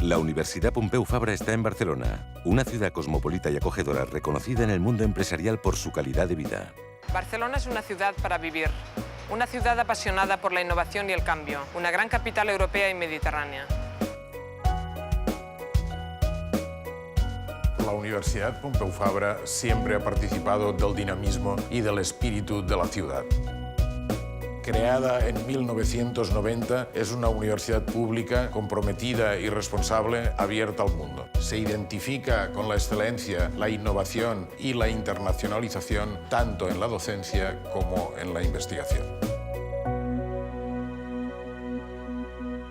La Universidad Pompeu Fabra está en Barcelona, una ciudad cosmopolita y acogedora reconocida en el mundo empresarial por su calidad de vida. Barcelona es una ciudad para vivir, una ciudad apasionada por la innovación y el cambio, una gran capital europea y mediterránea. La Universidad Pompeu Fabra siempre ha participado del dinamismo y del espíritu de la ciudad. Creada en 1990, es una universidad pública comprometida y responsable, abierta al mundo. Se identifica con la excelencia, la innovación y la internacionalización tanto en la docencia como en la investigación.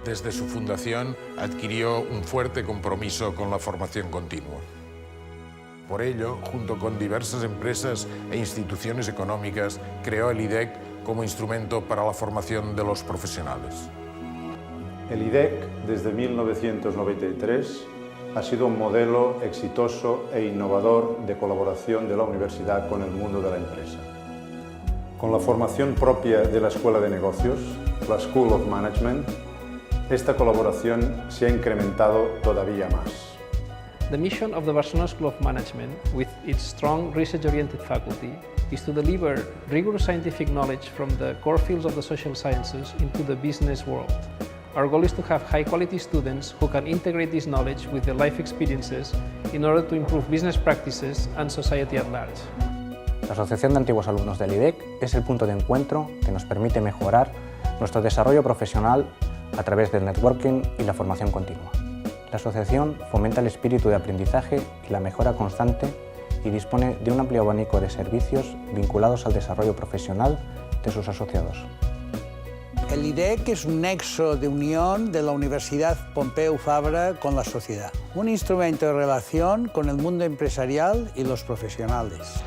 Desde su fundación adquirió un fuerte compromiso con la formación continua. Por ello, junto con diversas empresas e instituciones económicas, creó el IDEC como instrumento para la formación de los profesionales. El IDEC, desde 1993, ha sido un modelo exitoso e innovador de colaboración de la universidad con el mundo de la empresa. Con la formación propia de la Escuela de Negocios, la School of Management, esta colaboración se ha incrementado todavía más. The mission of the Barcelona School of Management, with its strong research-oriented faculty, is to deliver rigorous scientific knowledge from the core fields of the social sciences into the business world. Our goal is to have high-quality students who can integrate this knowledge with their life experiences in order to improve business practices and society at large. La Asociación de Antiguos Alumnos del IDEC es el punto de encuentro que nos permite mejorar nuestro desarrollo profesional a través del networking y la formación continua. La asociación fomenta el espíritu de aprendizaje y la mejora constante y dispone de un amplio abanico de servicios vinculados al desarrollo profesional de sus asociados. El IDEC es un nexo de unión de la Universidad Pompeu Fabra con la sociedad, un instrumento de relación con el mundo empresarial y los profesionales.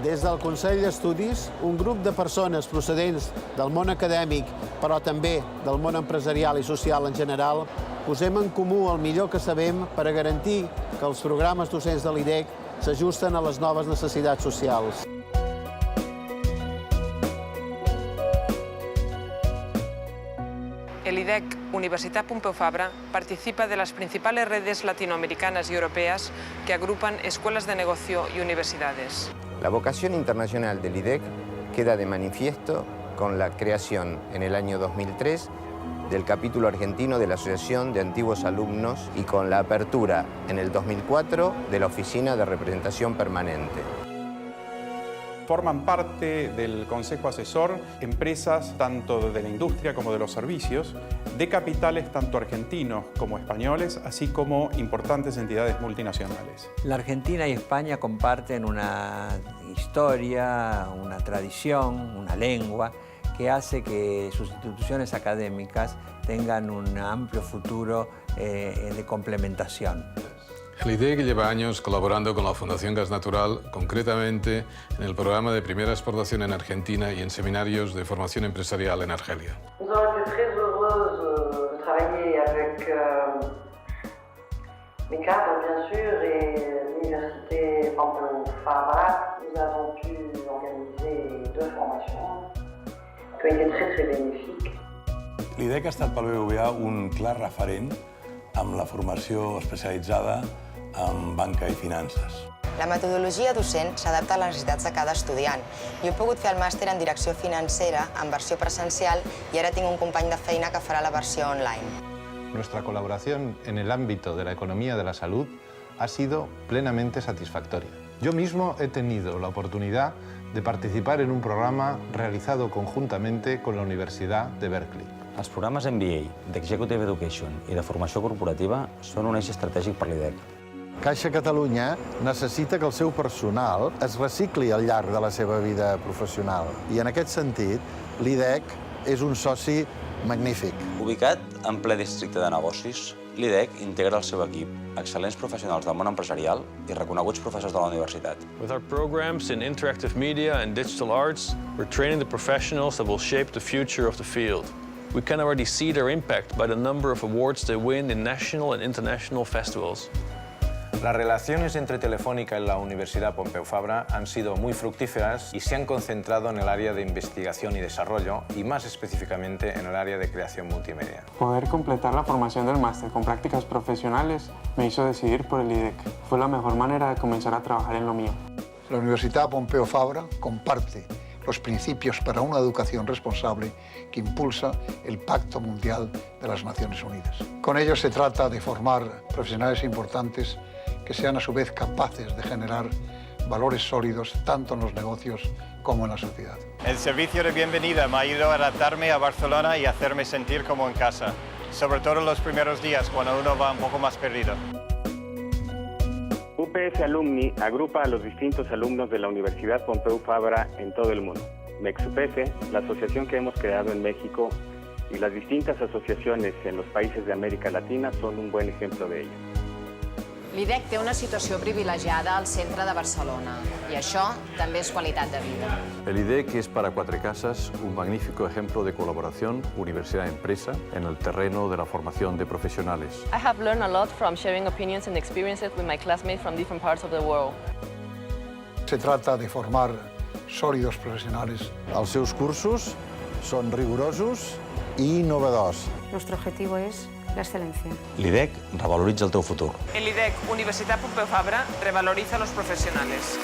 Des del Consell d'Estudis, un grup de persones procedents del món acadèmic, però també del món empresarial i social en general, posem en comú el millor que sabem per a garantir que els programes docents de l'IDEC s'ajusten a les noves necessitats socials. El IDEC, Universidad Pompeu Fabra, participa de las principales redes latinoamericanas y europeas que agrupan escuelas de negocio y universidades. La vocación internacional del IDEC queda de manifiesto con la creación en el año 2003 del capítulo argentino de la Asociación de Antiguos Alumnos y con la apertura en el 2004 de la Oficina de Representación Permanente. Forman parte del Consejo Asesor empresas tanto de la industria como de los servicios, de capitales tanto argentinos como españoles, así como importantes entidades multinacionales. La Argentina y España comparten una historia, una tradición, una lengua que hace que sus instituciones académicas tengan un amplio futuro de complementación. El IDEC lleva años colaborando con la Fundación Gas Natural, concretamente en el programa de primera exportación en Argentina y en seminarios de formación empresarial en Argelia. Nous avons été très heureuses de travailler avec mes cadres, bien sûr, et l'Université Pompeu Fabra. Nous avons pu organiser 2 formations qui ont été très bénéfiques. L'IDEC ha estat pel BBVA un clar referent amb la formació especialitzada en banca i finances. La metodologia docent s'adapta a les necessitats de cada estudiant. Jo he pogut fer el màster en direcció financera en versió presencial i ara tinc un company de feina que farà la versió online. Nuestra colaboración en el ámbito de la economía de la salud ha sido plenamente satisfactoria. Yo mismo he tenido la oportunidad de participar en un programa realizado conjuntamente con la Universidad de Berkeley. Els programes MBA, d'Executive Education i de formació corporativa són un eix estratègic per l'IDEC. Caixa Catalunya necessita que el seu personal es recicli al llarg de la seva vida professional. I en aquest sentit, l'IDEC és un soci magnífic. Ubicat en ple districte de negocis, l'IDEC integra el seu equip, excel·lents professionals del món empresarial i reconeguts professors de la universitat. With our programs in interactive media and digital arts, we're training the professionals that will shape the future of the field. We can already see their impact by the number of awards they win in national and international festivals. Las relaciones entre Telefónica y la Universidad Pompeu Fabra han sido muy fructíferas y se han concentrado en el área de investigación y desarrollo y más específicamente en el área de creación multimedia. Poder completar la formación del máster con prácticas profesionales me hizo decidir por el IDEC. Fue la mejor manera de comenzar a trabajar en lo mío. La Universidad Pompeu Fabra comparte los principios para una educación responsable que impulsa el Pacto Mundial de las Naciones Unidas. Con ello se trata de formar profesionales importantes que sean a su vez capaces de generar valores sólidos tanto en los negocios como en la sociedad. El servicio de bienvenida me ha ayudado a adaptarme a Barcelona y hacerme sentir como en casa, sobre todo en los primeros días cuando uno va un poco más perdido. UPF Alumni agrupa a los distintos alumnos de la Universidad Pompeu Fabra en todo el mundo. MEXUPF, la asociación que hemos creado en México, y las distintas asociaciones en los países de América Latina son un buen ejemplo de ello. L'IDEC té una situació privilegiada al centre de Barcelona i això també és qualitat de vida. El IDEC es para Cuatrecasas un magnífico ejemplo de colaboración universidad-empresa en el terreno de la formación de profesionales. I have learned a lot from sharing opinions and experiences with my classmates from different parts of the world. Se trata de formar sòlidos profesionales. Els seus cursos són rigorosos i innovadors. Nuestro objetivo es la excelencia. L'IDEC revaloritza el teu futur. El IDEC Universitat Pompeu Fabra revaloriza a los profesionales.